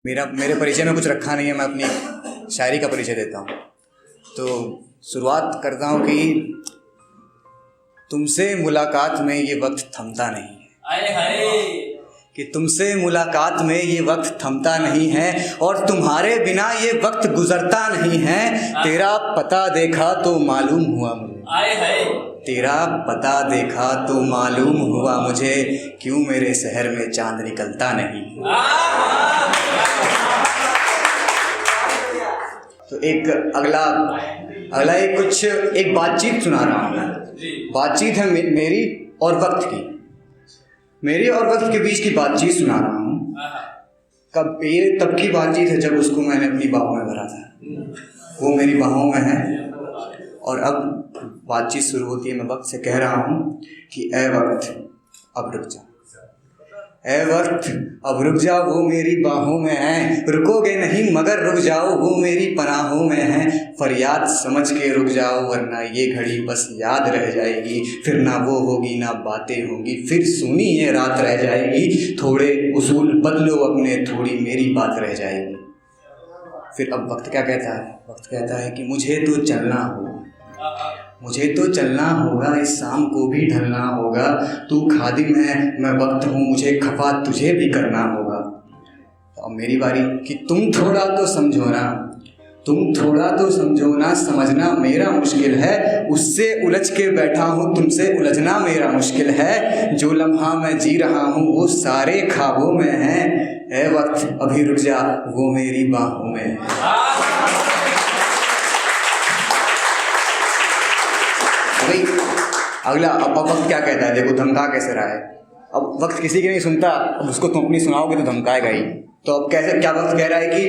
मेरे परिचय में कुछ रखा नहीं है, मैं अपनी शायरी का परिचय देता हूँ। तो शुरुआत करता हूँ कि तुमसे मुलाकात में ये वक्त थमता नहीं है, कि तुमसे मुलाकात में ये वक्त थमता नहीं है और तुम्हारे बिना ये वक्त गुजरता नहीं है। तेरा पता देखा तो मालूम हुआ मुझे, तेरा पता देखा तो मालूम हुआ मुझे, क्यों मेरे शहर में चांद निकलता नहीं। तो एक अगला एक बातचीत सुना रहा हूँ। बातचीत है मेरी और वक्त की, मेरी और वक्त के बीच की बातचीत सुना रहा हूँ। कब ये तब की बातचीत है जब उसको मैंने अपनी बाहों में भरा था, वो मेरी बाहों में है। और अब बातचीत शुरू होती है, मैं वक्त से कह रहा हूँ कि ए वक्त अब रुक जा, ए वक्त अब रुक जाओ, वो मेरी बाहों में है। रुकोगे नहीं मगर रुक जाओ, वो मेरी पनाहों में है। फरियाद समझ के रुक जाओ वरना ये घड़ी बस याद रह जाएगी। फिर ना वो होगी ना बातें होंगी, फिर सुनी ये रात रह जाएगी। थोड़े उसूल बदलो अपने, थोड़ी मेरी बात रह जाएगी। फिर अब वक्त क्या कहता है? वक्त कहता है कि मुझे तो चलना होगा, मुझे तो चलना होगा, इस शाम को भी ढलना होगा। तू खादिम है मैं वक्त हूँ, मुझे खफा तुझे भी करना होगा। तो अब मेरी बारी कि तुम थोड़ा तो समझो ना, तुम थोड़ा तो समझो ना, समझना मेरा मुश्किल है। उससे उलझ के बैठा हूँ, तुमसे उलझना मेरा मुश्किल है। जो लम्हा मैं जी रहा हूँ वो सारे ख्वाबों में है। ए वक्त अभी रुक जा, वो मेरी बाहों में है। अगला अब वक्त क्या कहता है, देखो धमका कैसे रहा है। अब वक्त किसी की नहीं सुनता, अब उसको तुम अपनी सुनाओगे तो धमकाएगा ही। तो अब कैसे क्या वक्त कह रहा है कि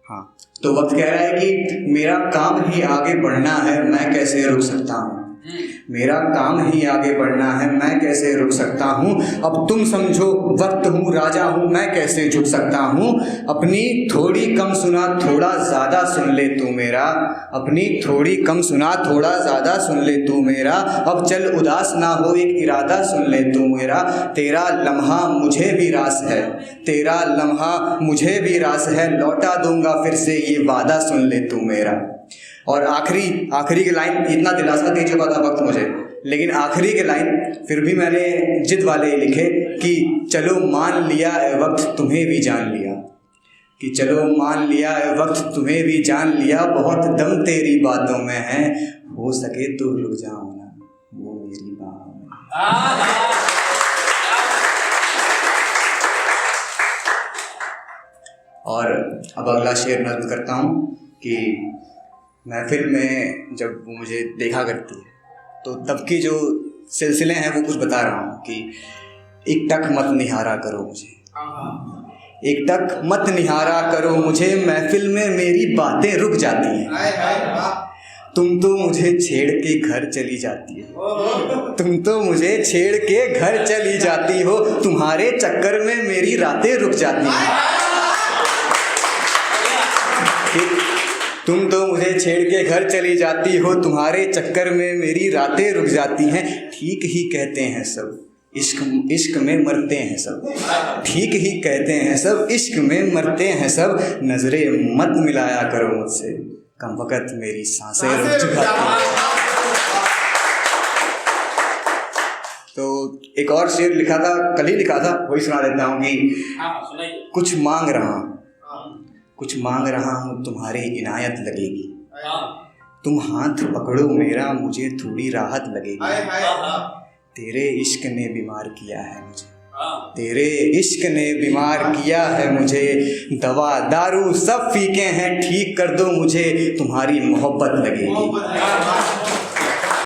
हाँ, तो वक्त कह रहा है कि मेरा काम ही आगे बढ़ना है, मैं कैसे रुक सकता हूँ। मेरा काम ही आगे बढ़ना है, मैं कैसे रुक सकता हूँ। अब तुम समझो वक्त हूँ, राजा हूँ, मैं कैसे झुक सकता हूँ। अपनी थोड़ी कम सुना थोड़ा ज़्यादा सुन ले तू मेरा, अपनी थोड़ी कम सुना थोड़ा ज़्यादा सुन ले तू मेरा। अब चल उदास ना हो, एक इरादा सुन ले तू मेरा। तेरा लम्हा मुझे भी रास है, तेरा लम्हा मुझे भी रास है। लौटा दूंगा फिर से ये वादा सुन ले तू मेरा। और आखिरी की लाइन इतना दिलासा दे चुका था वक्त मुझे, लेकिन आखिरी के लाइन फिर भी मैंने जिद वाले ही लिखे कि चलो मान लिया ए वक्त तुम्हें भी जान लिया, कि चलो मान लिया ए वक्त तुम्हें भी जान लिया। बहुत दम तेरी बातों में है, हो सके तो रुक जाओ ना, वो मेरी बाहों में। और अब अगला शेर नज़्म करता हूँ कि महफिल में जब वो मुझे देखा करती है तो तब की जो सिलसिले हैं वो कुछ बता रहा हूँ कि एक टक मत निहारा करो मुझे, एक टक मत निहारा करो मुझे। महफिल में मेरी बातें रुक जाती हैं, तुम तो मुझे छेड़ के घर चली जाती हो, तुम तो मुझे छेड़ के घर चली जाती हो। तुम्हारे चक्कर में मेरी रातें रुक जाती हैं, तुम तो मुझे छेड़ के घर चली जाती हो। तुम्हारे चक्कर में मेरी रातें रुक जाती हैं। ठीक ही कहते हैं सब, इश्क में मरते हैं सब, ठीक ही कहते हैं सब, इश्क में मरते हैं सब। नजरें मत मिलाया करो मुझसे, कम वक्त मेरी सांसें रुक जाती हैं। तो एक और शेर लिखा था, कल ही लिखा था, वही सुना देता हूँ कि कुछ मांग रहा हूँ, कुछ मांग रहा हूँ तुम्हारी इनायत लगेगी। तुम हाथ पकड़ो मेरा, मुझे थोड़ी राहत लगेगी। तेरे इश्क ने बीमार किया है मुझे, तेरे इश्क ने बीमार किया है मुझे। दवा दारू सब फीके हैं, ठीक कर दो मुझे, तुम्हारी मोहब्बत लगेगी।